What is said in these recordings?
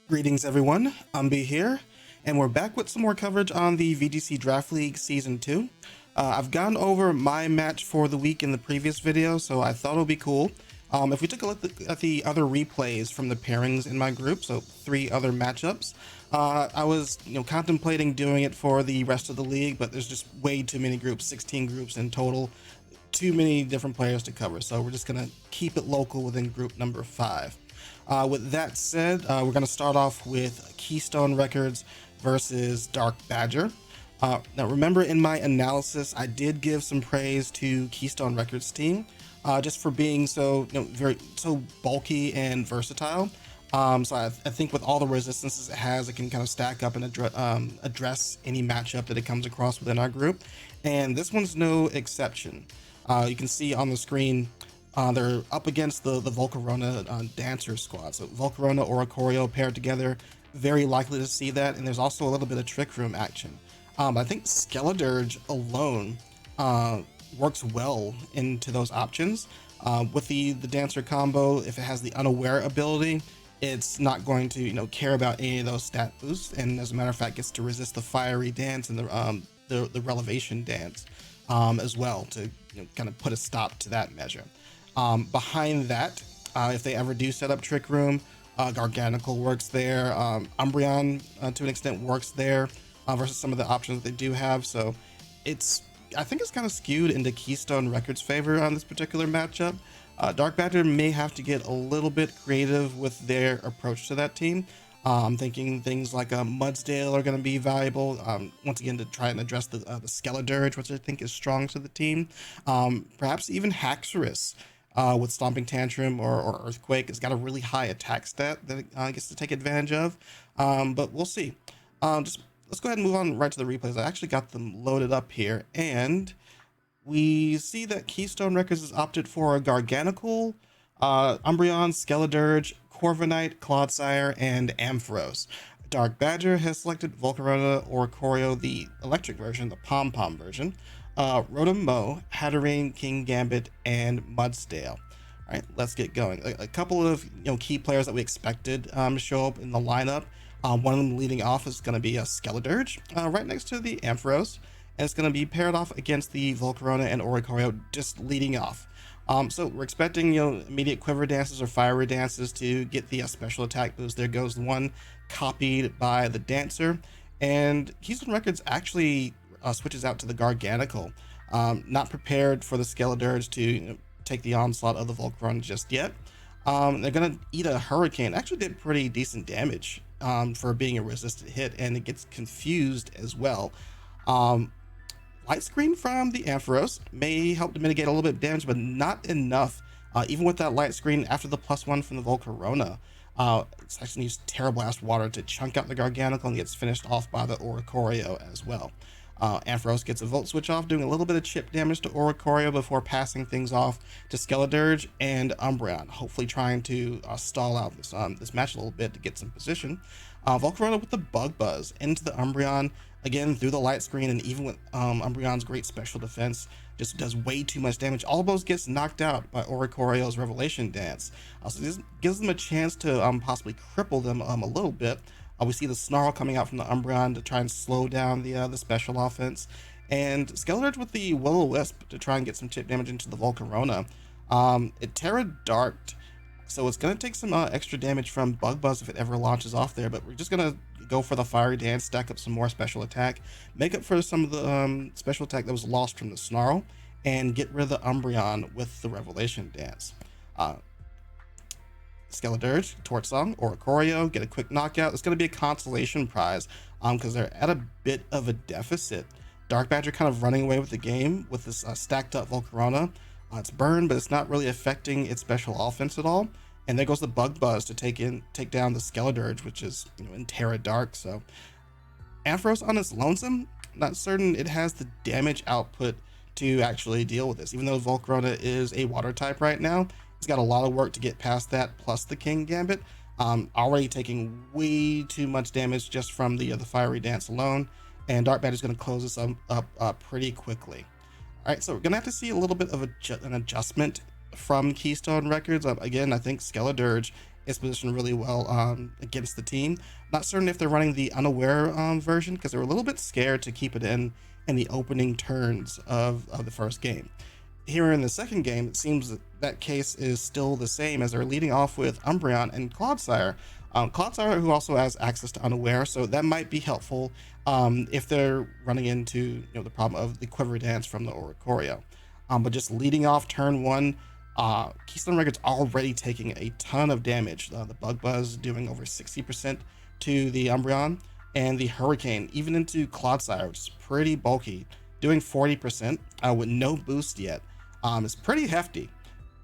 Greetings everyone, Umby here, and we're back with some more coverage on the VGC Draft League Season 2. I've gone over my match for the week in the previous video, so I thought it would be cool if we took a look at the other replays from the pairings in my group, so 3 other matchups. I was contemplating doing it for the rest of the league, but there's just way too many groups, 16 groups in total, too many different players to cover, so we're just going to keep it local within group number 5. With that said, we're going to start off with KeystoneRecords versus Darkbadger. Now remember, in my analysis I did give some praise to KeystoneRecords team just for being so very bulky and versatile. So I think with all the resistances it has, it can kind of stack up and address any matchup that it comes across within our group, and this one's no exception. You can see on the screen they're up against the Volcarona Dancer squad. So Volcarona or Oricorio paired together, very likely to see that. And there's also a little bit of Trick Room action. I think Skeledirge alone works well into those options. With the Dancer combo, if it has the Unaware ability, it's not going to care about any of those stat boosts. And as a matter of fact, gets to resist the Fiery Dance and the Relevation Dance as well, to kind of put a stop to that measure. Behind that, if they ever do set up Trick Room, Garganical works there, Umbreon to an extent works there versus some of the options that they do have. So I think it's kind of skewed into KeystoneRecords' favor on this particular matchup. Darkbadger may have to get a little bit creative with their approach to that team. I'm thinking things like Mudsdale are going to be valuable, once again, to try and address the Skeledirge, which I think is strong to the team. Perhaps even Haxorus with Stomping Tantrum or Earthquake. It's got a really high attack stat that it gets to take advantage of, but we'll see. Let's go ahead and move on right to the replays. I actually got them loaded up here, and we see that KeystoneRecords has opted for a Garganical, Umbreon, Skeledirge, Corviknight, Clodsire, and Ampharos. Darkbadger has selected Volcarona or Oricorio, the electric version, the Pom-Pom version, Rotom-Mow, Hatterene, Kingambit, and Mudsdale. All right, let's get going. A couple of key players that we expected to show up in the lineup. One of them leading off is going to be a Skeledirge, right next to the Ampharos, and it's going to be paired off against the Volcarona and Oricorio, just leading off. So we're expecting immediate Quiver Dances or Fiery Dances to get the special attack boost. There goes one, copied by the Dancer, and KeystoneRecords actually switches out to the Garganical. Not prepared for the Skeledirge to take the onslaught of the Volcarona just yet. They're gonna eat a Hurricane. Actually did pretty decent damage for being a resisted hit, and it gets confused as well. Light Screen from the Ampharos may help to mitigate a little bit of damage, but not enough. Even with that Light Screen after the +1 from the Volcarona, it's actually used Terra Blast Water to chunk out the Garganical and gets finished off by the Oricorio as well. Ampharos gets a Volt Switch off, doing a little bit of chip damage to Oricorio before passing things off to Skeledirge and Umbreon, hopefully trying to stall out this match a little bit to get some position. Volcarona with the Bug Buzz into the Umbreon, again through the Light Screen, and even with Umbreon's great special defense, just does way too much damage. Almost gets knocked out by Oricorio's Revelation Dance. So this gives them a chance to possibly cripple them a little bit. We see the Snarl coming out from the Umbreon to try and slow down the special offense, and Skeledirge with the Will-O-Wisp to try and get some chip damage into the Volcarona. It Terra Darked, so it's going to take some extra damage from Bug Buzz if it ever launches off there, but we're just going to go for the Fiery Dance, stack up some more special attack, make up for some of the special attack that was lost from the Snarl, and get rid of the Umbreon with the Revelation Dance. Skeledirge, Torch Song, Oricorio, get a quick knockout. It's going to be a consolation prize because they're at a bit of a deficit. Darkbadger kind of running away with the game with this stacked up Volcarona. It's burned, but it's not really affecting its special offense at all. And there goes the Bug Buzz to take down the Skeledirge, which is in Terra Dark. So Ampharos on its lonesome, not certain it has the damage output to actually deal with this. Even though Volcarona is a water type right now, it's got a lot of work to get past that, plus the Kingambit. Already taking way too much damage just from the Fiery Dance alone, and Darkbadger is going to close this up pretty quickly. All right, so we're going to have to see a little bit of an adjustment from KeystoneRecords. Again, I think Skeledirge is positioned really well against the team. Not certain if they're running the unaware version, because they were a little bit scared to keep it in the opening turns of the first game. Here in the second game, it seems that case is still the same, as they're leading off with Umbreon and Clodsire. Clodsire, who also has access to Unaware, so that might be helpful if they're running into the problem of the Quiver Dance from the Oricorio. But just leading off turn one, Keystone Records already taking a ton of damage. The Bug Buzz doing over 60% to the Umbreon, and the Hurricane, even into Clodsire, which is pretty bulky, doing 40% with no boost yet. It's pretty hefty.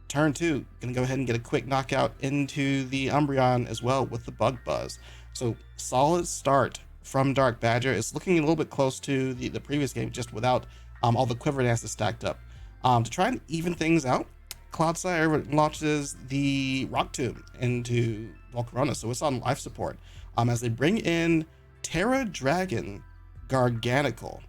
Turn two, gonna go ahead and get a quick knockout into the Umbreon as well with the Bug Buzz. So solid start from Darkbadger. It's looking a little bit close to the previous game, just without all the Quiver Dances stacked up. To try and even things out, Clodsire launches the Rock Tomb into Volcarona, so it's on life support. As they bring in Terra Dragon Garganical.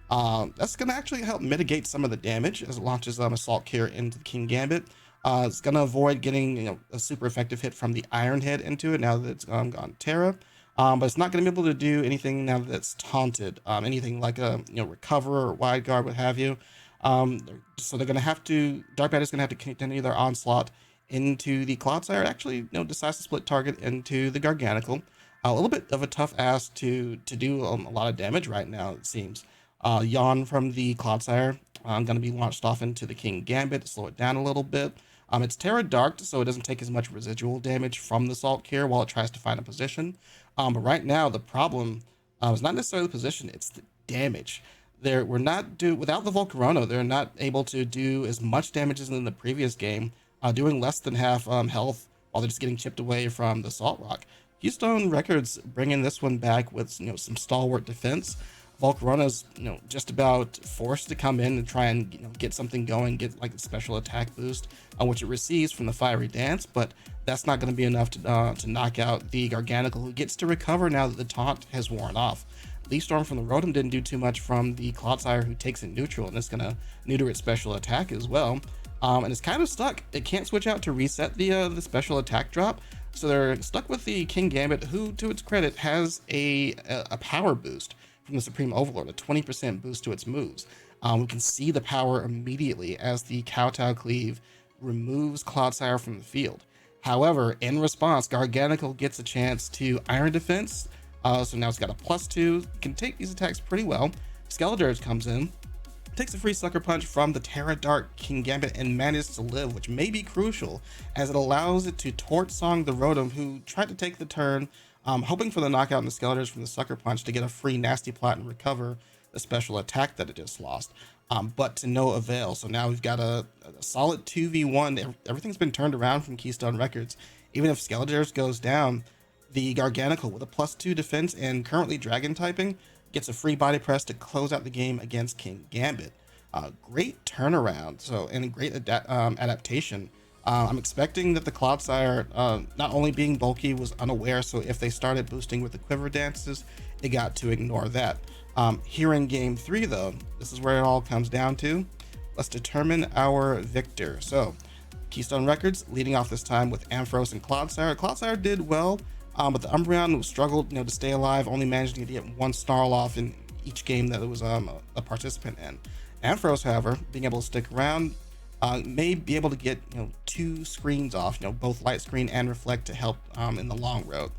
That's going to actually help mitigate some of the damage as it launches Assault Cure into the King Gambit. It's going to avoid getting a super effective hit from the Iron Head into it now that it's gone Terra. But it's not going to be able to do anything now that it's taunted. Anything like a Recover or Wide Guard, what have you. So they're going to have to, Darkbadger's going to have to continue their onslaught into the Clodsire. Actually, decides to split target into the Garganical. A little bit of a tough ask to do a lot of damage right now, it seems. Yawn from the Clodsire going to be launched off into the King Gambit to slow it down a little bit. It's Terra Darked, so it doesn't take as much residual damage from the Salt Cure while it tries to find a position. But right now, the problem is not necessarily the position, it's the damage. Without the Volcarona, they're not able to do as much damage as in the previous game, doing less than half health while they're just getting chipped away from the Salt Rock. Keystone Records bringing this one back with some stalwart defense. Volcarona's just about forced to come in and try and get something going, get like a special attack boost, which it receives from the Fiery Dance, but that's not going to be enough to knock out the Garganical, who gets to recover now that the taunt has worn off. Leaf Storm from the Rotom didn't do too much from the Clodsire, who takes it neutral, and it's going to neuter its special attack as well. And it's kind of stuck. It can't switch out to reset the special attack drop, so they're stuck with the King Gambit, who, to its credit, has a power boost from the Supreme Overlord, a 20% boost to its moves. We can see the power immediately as the Kowtow Cleave removes Clodsire from the field. However, in response, Garganical gets a chance to Iron Defense, so now it's got a +2, can take these attacks pretty well. Skeledirge comes in, takes a free Sucker Punch from the Terra Dark King Gambit and manages to live, which may be crucial as it allows it to Torch Song the Rotom, who tried to take the turn, hoping for the knockout in the Skeledirge from the Sucker Punch to get a free Nasty Plot and recover the special attack that it just lost, but to no avail. So now we've got a solid 2v1. Everything's been turned around from Keystone Records. Even if Skeledirge goes down, the Garganical, with a +2 defense and currently Dragon typing, gets a free body press to close out the game against King Gambit. Great turnaround, and a great adaptation. I'm expecting that the Clodsire, not only being bulky, was unaware, so if they started boosting with the Quiver Dances, it got to ignore that. Here in game 3, though, this is where it all comes down to. Let's determine our victor. So, Keystone Records leading off this time with Ampharos and Clodsire. Clodsire did well, but the Umbreon struggled to stay alive, only managing to get one Snarl off in each game that it was a participant in. Ampharos, however, being able to stick around, may be able to get 2 screens off, both Light Screen and Reflect, to help in the long road.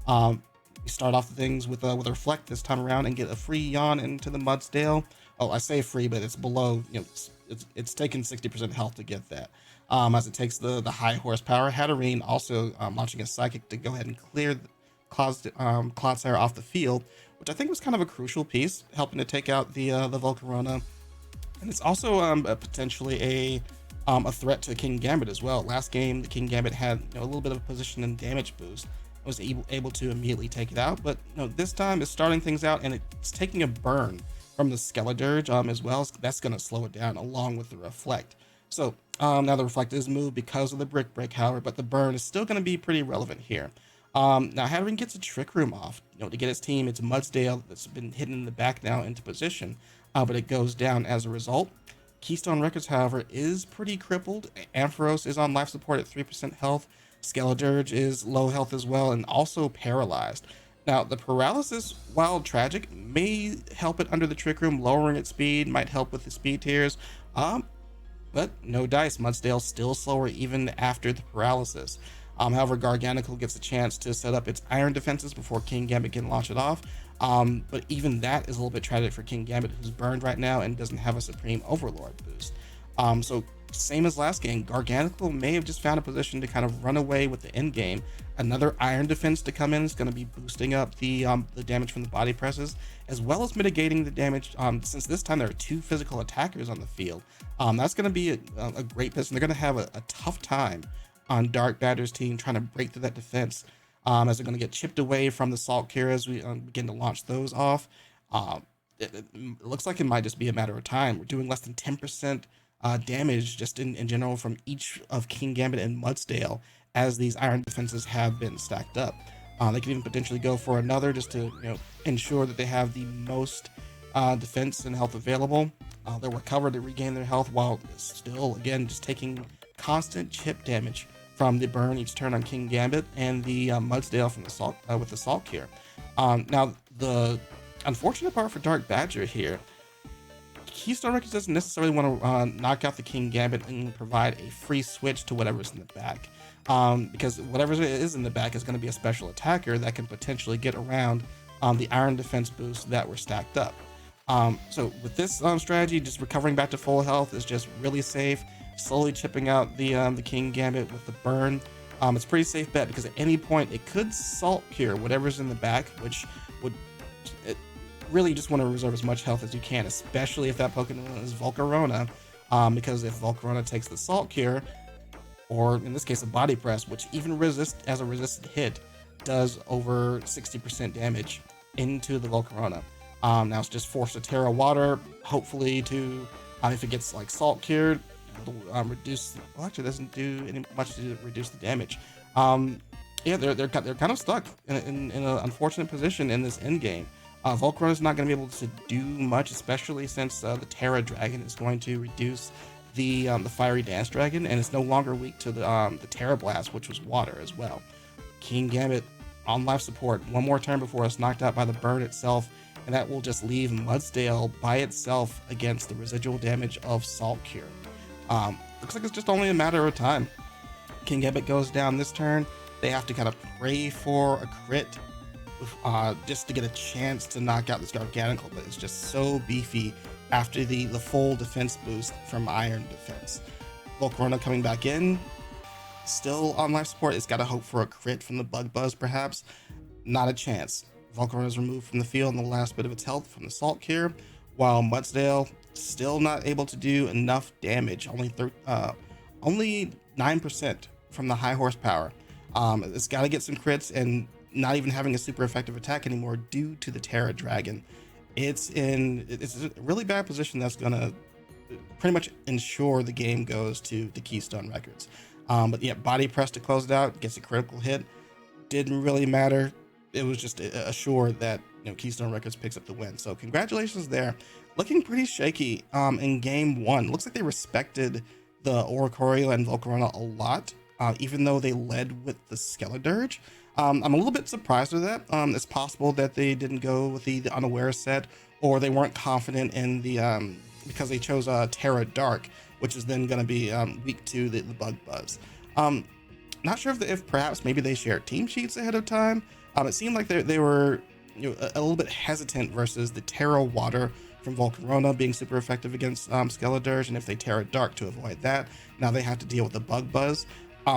You start off the things with Reflect this time around and get a free Yawn into the Mudsdale. Oh, I say free, but it's below, it's taken 60% health to get that. As it takes the high horsepower. Hatterene also launching a Psychic to go ahead and clear Clodsire off the field, which I think was kind of a crucial piece, helping to take out the Volcarona. And it's also potentially a threat to King Gambit as well. Last game, the King Gambit had a little bit of a position and damage boost. Was able to immediately take it out, but this time it's starting things out, and it's taking a burn from the Skeledirge as well. So that's going to slow it down along with the Reflect. So now the Reflect is moved because of the Brick Break, however, but the burn is still going to be pretty relevant here. Now Hatterene gets a Trick Room off, to get his team. It's Mudsdale that's been hidden in the back now into position, but it goes down as a result. Keystone Records, however, is pretty crippled. Ampharos is on life support at 3% health. Skeledirge is low health as well and also paralyzed. Now, the paralysis, while tragic, may help it under the Trick Room. Lowering its speed might help with the speed tiers. But no dice. Mudsdale's still slower even after the paralysis. However, Garganical gets a chance to set up its iron defenses before King Gambit can launch it off. But even that is a little bit tragic for King Gambit, who's burned right now and doesn't have a Supreme Overlord boost. So same as last game, Garganical may have just found a position to kind of run away with the end game. Another iron defense to come in is going to be boosting up the damage from the body presses, as well as mitigating the damage. Since this time there are 2 physical attackers on the field, that's going to be a great position. They're going to have a tough time on Darkbadger's team trying to break through that defense, as they're going to get chipped away from the Salt Cure as we begin to launch those off. It looks like it might just be a matter of time. We're doing less than 10% damage just in general from each of King Gambit and Mudsdale as these iron defenses have been stacked up. They could even potentially go for another just to ensure that they have the most defense and health available. They'll recover to regain their health while still, again, just taking constant chip damage from the burn each turn on King Gambit and the Mudsdale from the Salt with the Salt Cure. Now, the unfortunate part for Darkbadger here, KeystoneRecords doesn't necessarily want to knock out the King Gambit and provide a free switch to whatever's in the back, because whatever is in the back is going to be a special attacker that can potentially get around the iron defense boosts that were stacked up. So with this strategy, just recovering back to full health is just really safe. Slowly chipping out the King Gambit with the burn. It's a pretty safe bet because at any point it could Salt Cure whatever's in the back, which would really just want to reserve as much health as you can, especially if that Pokemon is Volcarona, because if Volcarona takes the Salt Cure, or in this case a Body Press, which even as a resisted hit does over 60% damage into the Volcarona. Now it's just forced to Terra Water, hopefully to, if it gets like Salt Cured, reduce, well, actually it doesn't do any much to reduce the damage. Yeah, they're kind of stuck in an unfortunate position in this end game. Volcarona is not going to be able to do much, especially since the Terra Dragon is going to reduce the Fiery Dance Dragon, and it's no longer weak to the Terra Blast, which was water as well. King Gambit on life support one more turn before it's knocked out by the bird itself, and that will just leave Mudsdale by itself against the residual damage of Salt Cure. Looks like it's just only a matter of time. King Gambit goes down this turn. They have to kind of pray for a crit just to get a chance to knock out this Garganical, but it's just so beefy after the full defense boost from Iron Defense. Volcarona coming back in, still on life support. It's got to hope for a crit from the Bug Buzz, perhaps. Not a chance. Volcarona is removed from the field in the last bit of its health from the Salt Cure, while Mudsdale still not able to do enough damage. Only 9% from the high horsepower. It's got to get some crits, and not even having a super effective attack anymore due to the Terra Dragon. It's a really bad position that's gonna pretty much ensure the game goes to KeystoneRecords. But yeah, Body Press to close it out, gets a critical hit. Didn't really matter. It was just assured that KeystoneRecords picks up the win. So congratulations there. Looking pretty shaky in game one. Looks like they respected the Oricorio and Volcarona a lot, even though they led with the Skeledirge. I'm a little bit surprised with that. It's possible that they didn't go with the Unaware set, or they weren't confident in the because they chose Terra Dark, which is then going to be weak to the Bug Buzz. Not sure if perhaps maybe they shared team sheets ahead of time. It seemed like they were a little bit hesitant versus the Terra Water from Volcarona being super effective against Skeledirge, and if they Terra Dark to avoid that, now they have to deal with the Bug Buzz.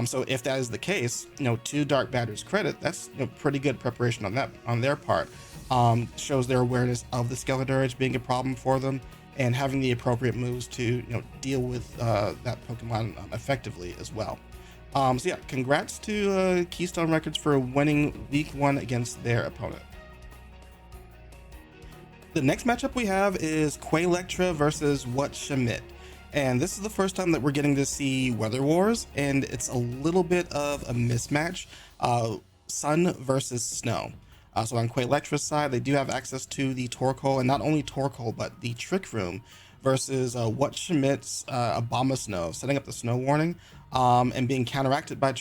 So if that is the case, to Darkbadger's credit, that's pretty good preparation on their part. Shows their awareness of the Skeledirge being a problem for them, and having the appropriate moves to deal with that Pokemon effectively as well. So yeah, congrats to KeystoneRecords for winning week one against their opponent. The next matchup we have is Quaylectra versus Whatshamidt. And this is the first time that we're getting to see Weather Wars, and it's a little bit of a mismatch, sun versus snow. So on Quaylectra's side, they do have access to the Torkoal, and not only Torkoal, but the Trick Room versus Whatshamitt's Abomasnow, setting up the snow warning, and being counteracted by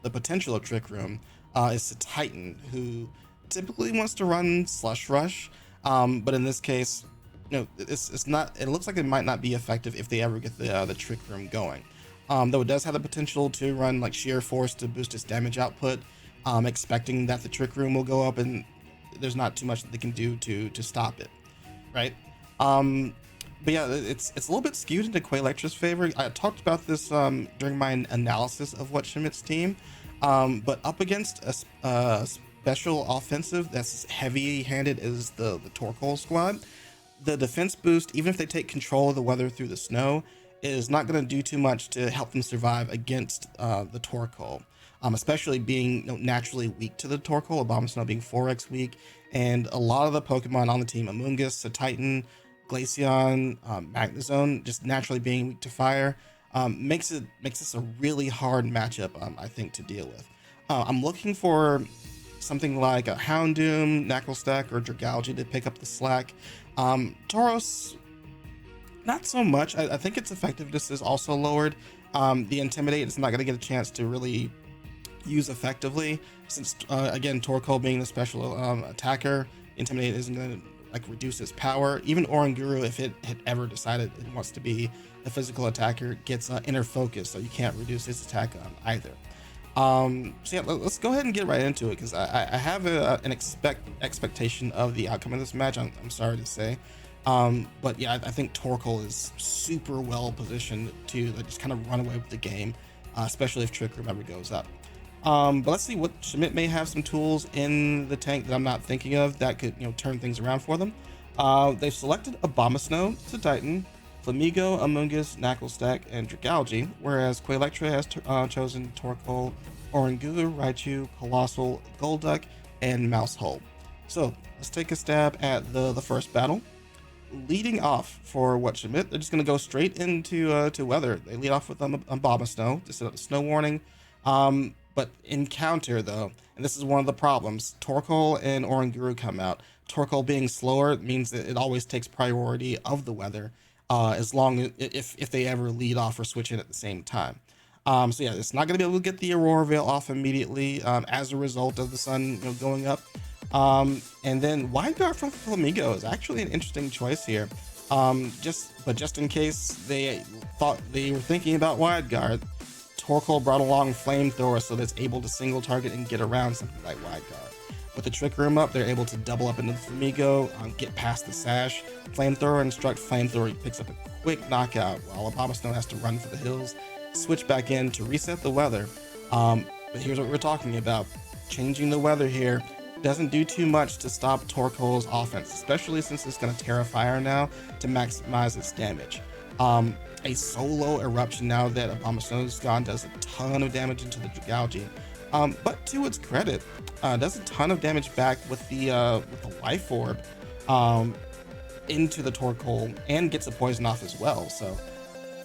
the potential of Trick Room is to Titan, who typically wants to run Slush Rush, but in this case, it's not. It looks like it might not be effective if they ever get the Trick Room going. Though it does have the potential to run like Sheer Force to boost its damage output, expecting that the Trick Room will go up, and there's not too much that they can do to stop it, right? But yeah, it's a little bit skewed into Quaylectra's favor. I talked about this during my analysis of Whatshamidt's team, but up against a special offensive that's heavy-handed as the Torkoal squad, the defense boost, even if they take control of the weather through the snow, is not going to do too much to help them survive against the Torkoal, especially being naturally weak to the Torkoal, Abomasnow being 4x weak, and a lot of the Pokemon on the team, Amoonguss, Titan, Glaceon, Magnezone, just naturally being weak to fire, makes this a really hard matchup, I think, to deal with. I'm looking for something like a Houndoom, Knucklestack, or Dragalge to pick up the slack. Tauros, not so much. I think its effectiveness is also lowered. The Intimidate is not going to get a chance to really use effectively, since again, Torkoal being the special attacker, Intimidate isn't going to like reduce its power. Even Oranguru, if it had ever decided it wants to be a physical attacker, gets inner focus, so you can't reduce its attack either. So yeah, let's go ahead and get right into it, because I have an expectation of the outcome of this match. I'm sorry to say, but yeah, I think Torkoal is super well positioned to just kind of run away with the game, especially if Trick Room ever goes up. But let's see, Whatshamidt may have some tools in the tank that I'm not thinking of that could turn things around for them. They've selected Abomasnow to Titan, Flamigo, Amoonguss, Knucklestack, and Dragalge, whereas Quaylectra has chosen Torkoal, Oranguru, Raichu, Colossal, Golduck, and Mousehole. So let's take a stab at the first battle. Leading off for Whatshamidt, they're just going to go straight into to weather. They lead off with Abomasnow to set up a snow warning. But in counter, though, and this is one of the problems, Torkoal and Oranguru come out. Torkoal being slower means that it always takes priority of the weather, as long as if they ever lead off or switch in at the same time. So yeah, it's not going to be able to get the Aurora Veil off immediately as a result of the sun going up. And then Wide Guard from Flamigo is actually an interesting choice here. Just in case they thought they were thinking about Wide Guard, Torkoal brought along Flamethrower, so that's able to single target and get around something like Wide Guard. With the Trick Room up, they're able to double up into the Flamigo, get past the Sash, Flamethrower, instruct Flamethrower. He picks up a quick knockout while Abomasnow has to run for the hills, switch back in to reset the weather. But here's what we're talking about. Changing the weather here doesn't do too much to stop Torkoal's offense, especially since it's going to Terra Fire now to maximize its damage. A solo eruption, now that Abomasnow's gone, does a ton of damage into the Dragalge. But to its credit, does a ton of damage back with the Life Orb into the Torkoal, and gets a poison off as well. So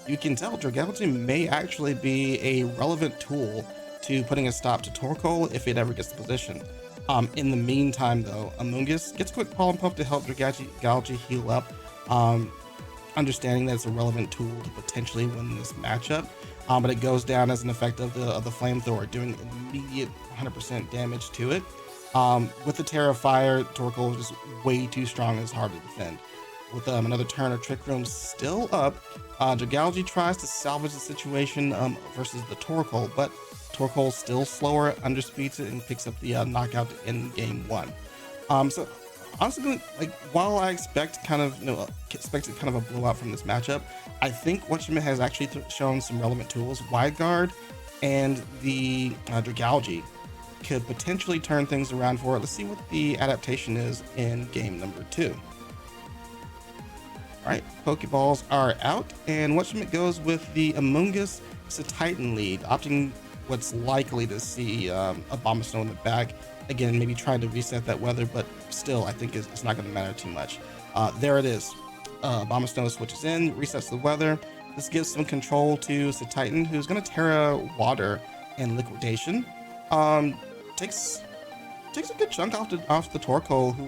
you can tell Dragalge may actually be a relevant tool to putting a stop to Torkoal if it ever gets the position. In the meantime, though, Amoonguss gets a quick Pollen Puff to help Dragalge heal up. Understanding that it's a relevant tool to potentially win this matchup, but it goes down as an effect of the Flamethrower, doing immediate 100% damage to it. With the Terra Fire, Torkoal is just way too strong and it's hard to defend. With another turn of Trick Room still up, Dragalge tries to salvage the situation versus the Torkoal, but Torkoal still slower, underspeeds it, and picks up the knockout to end game one. So honestly, like, while I expected kind of a blowout from this matchup, I think Whatshamidt has actually shown some relevant tools. Wide Guard and the Dragalge could potentially turn things around for it. Let's see what the adaptation is in game number 2. All right, Pokeballs are out, and Whatshamidt goes with the Amoonguss to Titan lead, opting what's likely to see Abomasnow in the back. Again, maybe trying to reset that weather, but still, I think it's not going to matter too much. There it is. Abomasnow switches in, resets the weather. This gives some control to Titan, who's going to Terra Water and Liquidation. Takes a good chunk off the Torkoal, who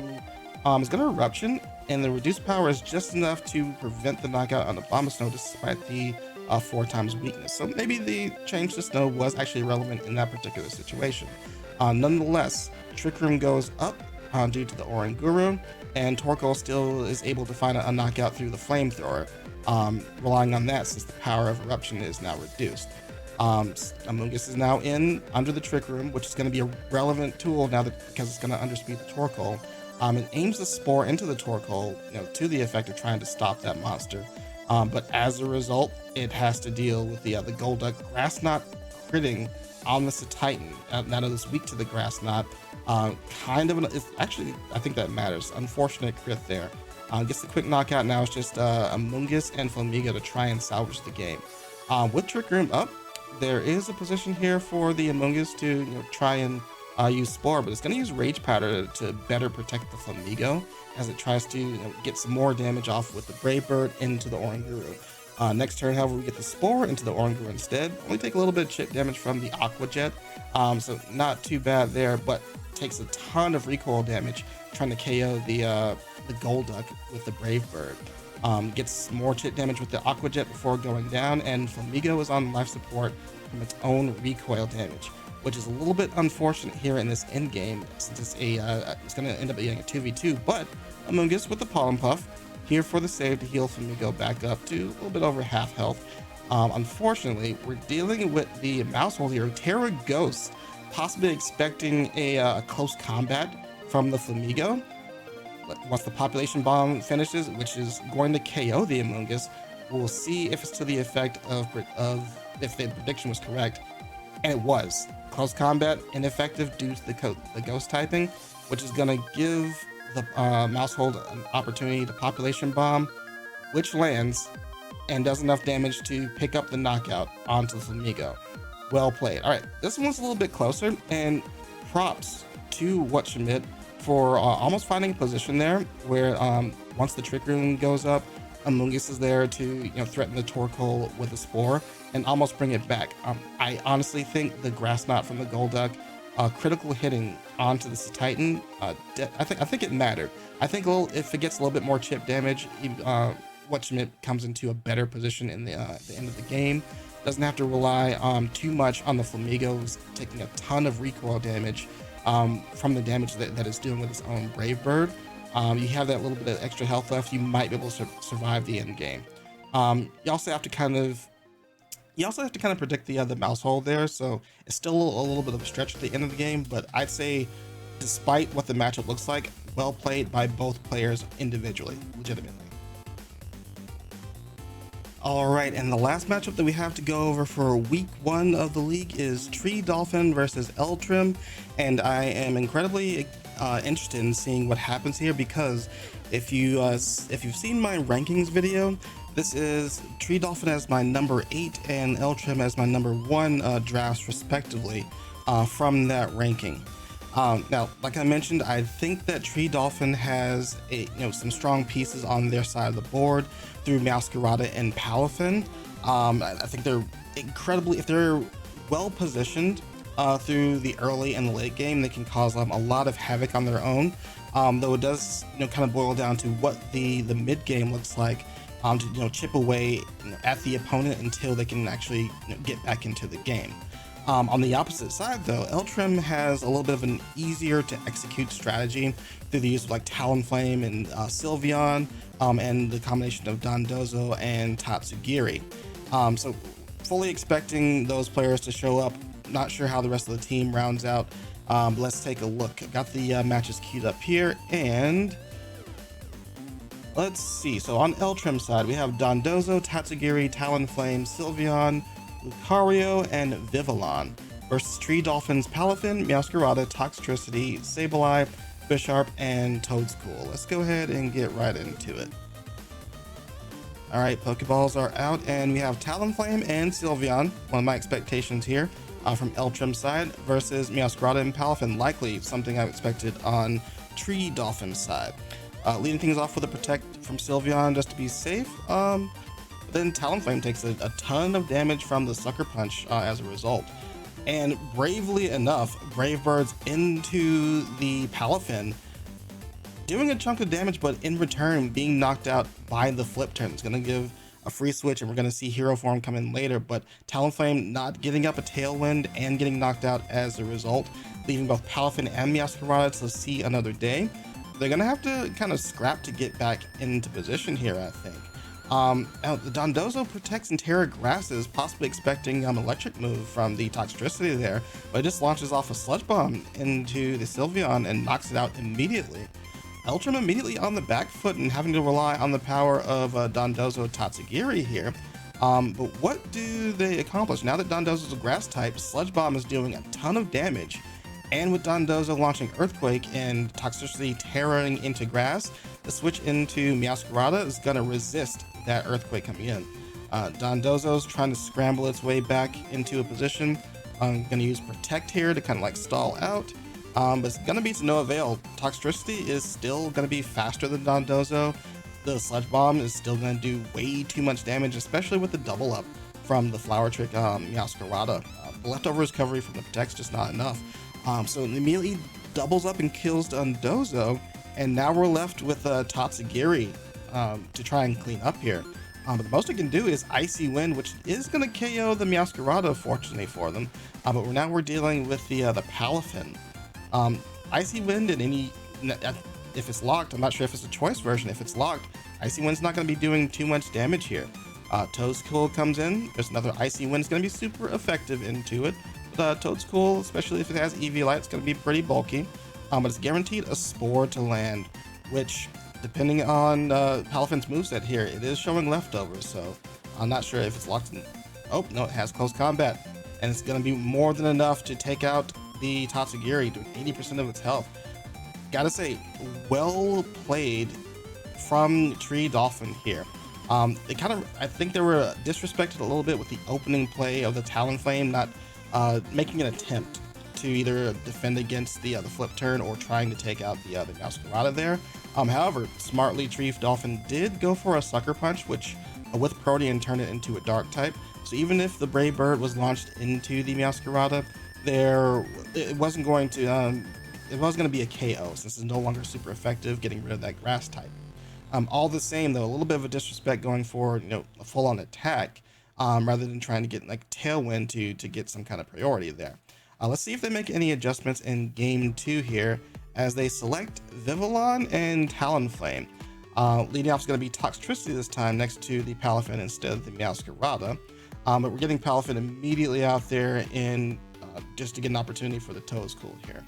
is going to Eruption, and the reduced power is just enough to prevent the knockout on Abomasnow, despite the 4 times weakness. So maybe the change to snow was actually relevant in that particular situation. Nonetheless, Trick Room goes up due to the Oranguru, and Torkoal still is able to find a knockout through the flamethrower, relying on that since the power of eruption is now reduced. Amoonguss is now in under the Trick Room, which is going to be a relevant tool now because it's going to underspeed the Torkoal. It aims the spore into the Torkoal, to the effect of trying to stop that monster. But as a result, it has to deal with the Golduck Grass Knot critting on the Titan. Now that it's weak to the Grass Knot, actually, I think that matters. Unfortunate crit there. Gets the quick knockout. Now it's just Amoonguss and Flamigo to try and salvage the game. With Trick Room up, there is a position here for the Amoonguss to try and use Spore, but it's going to use Rage Powder to better protect the Flamigo as it tries to get some more damage off with the Brave Bird into the Oranguru. Next turn, however, we get the Spore into the Oranguru instead. Only take a little bit of chip damage from the Aqua Jet, so not too bad there, but takes a ton of recoil damage trying to KO the Golduck with the Brave Bird. Gets more chip damage with the Aqua Jet before going down, and Flamigo is on life support from its own recoil damage, which is a little bit unfortunate here in this end game since it's going to end up being a 2v2. But Amoonguss with the Pollen Puff here for the save to heal Flamigo back up to a little bit over half health. Unfortunately, we're dealing with the Mousehole here, Terra Ghost, possibly expecting a close combat from the Flamigo. Once the population bomb finishes, which is going to KO the Amoonguss, we'll see if it's to the effect of if the prediction was correct, and it was. Close combat, ineffective due to the ghost typing, which is going to give the Mousehole an opportunity to population bomb, which lands and does enough damage to pick up the knockout onto the Flamigo. Well played. All right, this one's a little bit closer, and props to Whatshamidt for almost finding a position there where once the Trick Room goes up, Amoonguss is there to threaten the Torkoal with a Spore and almost bring it back. I honestly think the Grass Knot from the Golduck critical hitting onto the Titan, I think it mattered. I think if it gets a little bit more chip damage, Whatshamidt comes into a better position in the end of the game. Doesn't have to rely too much on the Flamigos taking a ton of recoil damage from the damage that it's doing with its own Brave Bird. You have that little bit of extra health left, you might be able to survive the end game. You also have to kind of predict the Mousehole there, so it's still a little bit of a stretch at the end of the game, but I'd say despite what the matchup looks like, well played by both players individually, legitimately. Alright, and the last matchup that we have to go over for week 1 of the league is TreeDolphin versus Eltrim, and I am incredibly interested in seeing what happens here, because if you've seen my rankings video, this is TreeDolphin as my number 8 and Eltrim as my number 1 drafts respectively from that ranking. Now, like I mentioned, I think that TreeDolphin has some strong pieces on their side of the board through Masquerada and Palafin. I think they're if they're well positioned through the early and the late game, they can cause a lot of havoc on their own. Though it does kind of boil down to what the mid game looks like to chip away at the opponent until they can actually get back into the game. On the opposite side, though, Eltrim has a little bit of an easier to execute strategy through the use of Talonflame and Sylveon, and the combination of Dondozo and Tatsugiri. So fully expecting those players to show up. Not sure how the rest of the team rounds out, but let's take a look. I've got the matches queued up here, and let's see. So on Eltrim's side, we have Dondozo, Tatsugiri, Talonflame, Sylveon, Lucario, and Vivillon versus TreeDolphin's Palafin, Masquerada, Toxtricity, Sableye, Bisharp, and Toedscool. Let's go ahead and get right into it. Alright, Pokeballs are out, and we have Talonflame and Sylveon, one of my expectations here, from Eltrim's side, versus Masquerada and Palafin, likely something I expected on TreeDolphin's side. Leading things off with a Protect from Sylveon just to be safe. Then Talonflame takes a ton of damage from the Sucker Punch as a result. And bravely enough, Brave Bird's into the Palafin, doing a chunk of damage, but in return being knocked out by the Flip Turn. It's going to give a free switch, and we're going to see hero form come in later, but Talonflame not getting up a Tailwind and getting knocked out as a result, leaving both Palafin and Meowscarada to see another day. They're going to have to kind of scrap to get back into position here, I think. Now the Dondozo protects and Terra Grasses, possibly expecting electric move from the Toxtricity there, but it just launches off a Sludge Bomb into the Sylveon and knocks it out immediately. Eldrum immediately on the back foot and having to rely on the power of Dondozo Tatsugiri here. But what do they accomplish? Now that Dondozo's a grass type, Sludge Bomb is doing a ton of damage, and with Dondozo launching Earthquake and Toxtricity tearing into grass, the switch into Meowscarada is going to resist that Earthquake coming in. Dondozo's trying to scramble its way back into a position. I'm going to use Protect here to kind of like stall out, but it's going to be to no avail. Toxtricity is still going to be faster than Dondozo. The Sludge Bomb is still going to do way too much damage, especially with the double up from the Flower Trick Meowscarada. The leftover recovery from the Protect's just not enough. So it immediately doubles up and kills Dondozo, and now we're left with Tatsugiri to try and clean up here. But the most it can do is Icy Wind, which is going to KO the Meowscarada, fortunately for them. But now we're dealing with the Palafin. Icy Wind and if it's locked, I'm not sure if it's a choice version. If it's locked, Icy Wind's not going to be doing too much damage here. Toadstool comes in. There's another Icy Wind. It's going to be super effective into it. Toadstool, especially if it has EV Light, it's going to be pretty bulky, but it's guaranteed a Spore to land, which, depending on Palafin's moveset here, it is showing leftovers, so I'm not sure if it's locked in. Oh, no, it has Close Combat, and it's going to be more than enough to take out the Tatsugiri, doing 80% of its health. Gotta say, well played from TreeDolphin here. I think they were disrespected a little bit with the opening play of the Talonflame, not making an attempt to either defend against the flip turn or trying to take out the Meowscarada there. However, smartly TreeDolphin did go for a Sucker Punch, which with Protean turned it into a Dark type. So even if the Brave Bird was launched into the Meowscarada, it wasn't going to be a KO, since it's no longer super effective getting rid of that Grass type. All the same though, a little bit of a disrespect going for a full-on attack, rather than trying to get like Tailwind to get some kind of priority there. Let's see if they make any adjustments in game 2 here as they select Vivillon and Talonflame. Leading off is going to be Toxtricity this time next to the Palafin instead of the Meowscarada. But we're getting Palafin immediately out there in just to get an opportunity for the Toadstool here.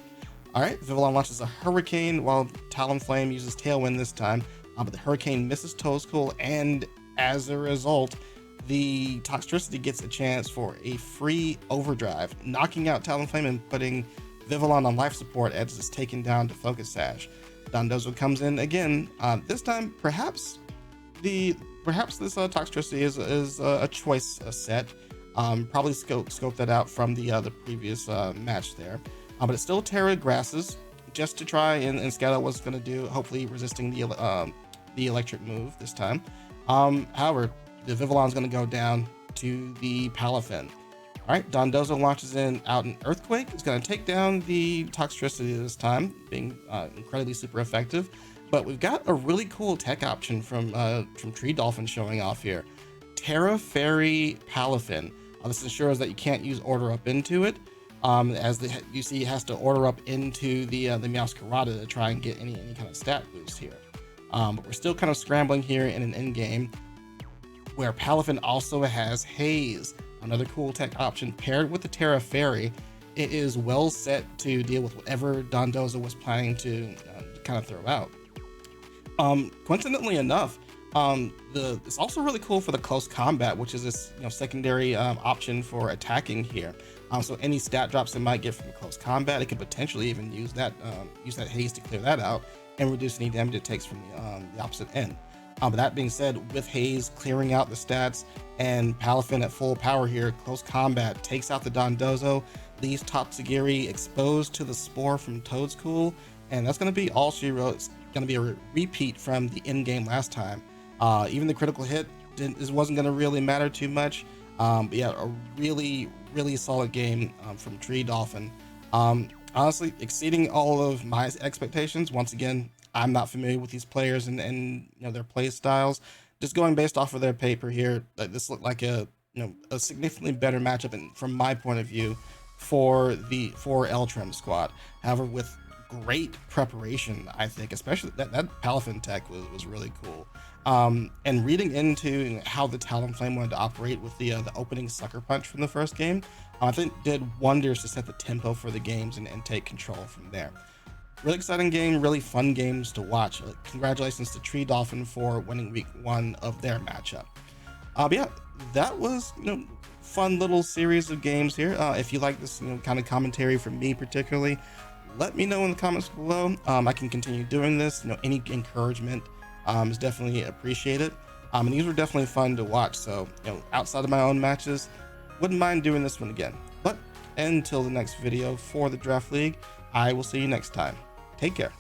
Alright, Vivillon launches a Hurricane while Talonflame uses Tailwind this time, but the Hurricane misses Toadstool, and as a result, the Toxtricity gets a chance for a free overdrive, knocking out Talonflame and putting Vivillon on life support as it's taken down to Focus Sash. Dondozo comes in again. This time, perhaps this Toxtricity is a choice set. Probably scope that out from the previous match there. But it's still Terra Grasses just to try and scout out what it's going to do, hopefully resisting the electric move this time. However, the Vivillon's going to go down to the Palafin. Alright, Dondozo launches out an Earthquake. It's going to take down the Toxtricity this time, being incredibly super effective. But we've got a really cool tech option from TreeDolphin showing off here. Terra Fairy Palafin. This ensures that you can't use Order Up into it, as you see it has to Order Up into the Meowscarada to try and get any kind of stat boost here. But we're still kind of scrambling here in an endgame where Palafin also has Haze, another cool tech option paired with the Terra Fairy. It is well set to deal with whatever Dondozo was planning to kind of throw out. Coincidentally enough, it's also really cool for the Close Combat, which is this secondary option for attacking here. So any stat drops it might get from Close Combat, it could potentially even use that Haze to clear that out and reduce any damage it takes from the opposite end. But that being said, with Haze clearing out the stats and Palafin at full power here, Close Combat takes out the Dondozo, leaves Tatsugiri exposed to the Spore from Toadstool, and that's going to be all she wrote. It's going to be a repeat from the end game last time. Even the critical hit wasn't going to really matter too much. But yeah, a really solid game from TreeDolphin. Honestly, exceeding all of my expectations. Once again, I'm not familiar with these players and their play styles. just going based off of their paper here, this looked like a a significantly better matchup, and from my point of view, for the Eltrim squad. However, with great preparation, I think, especially that Palafin tech was really cool. And reading into how the Talonflame wanted to operate with the opening sucker punch from the first game, I think did wonders to set the tempo for the games and take control from there. Really exciting game, really fun games to watch. Congratulations to TreeDolphin for winning week 1 of their matchup. But yeah, that was fun little series of games here. If you like this kind of commentary from me particularly, let me know in the comments below. I can continue doing this. Any encouragement is definitely appreciated. And these were definitely fun to watch. So outside of my own matches, wouldn't mind doing this one again. But until the next video for the Draft League, I will see you next time. Take care.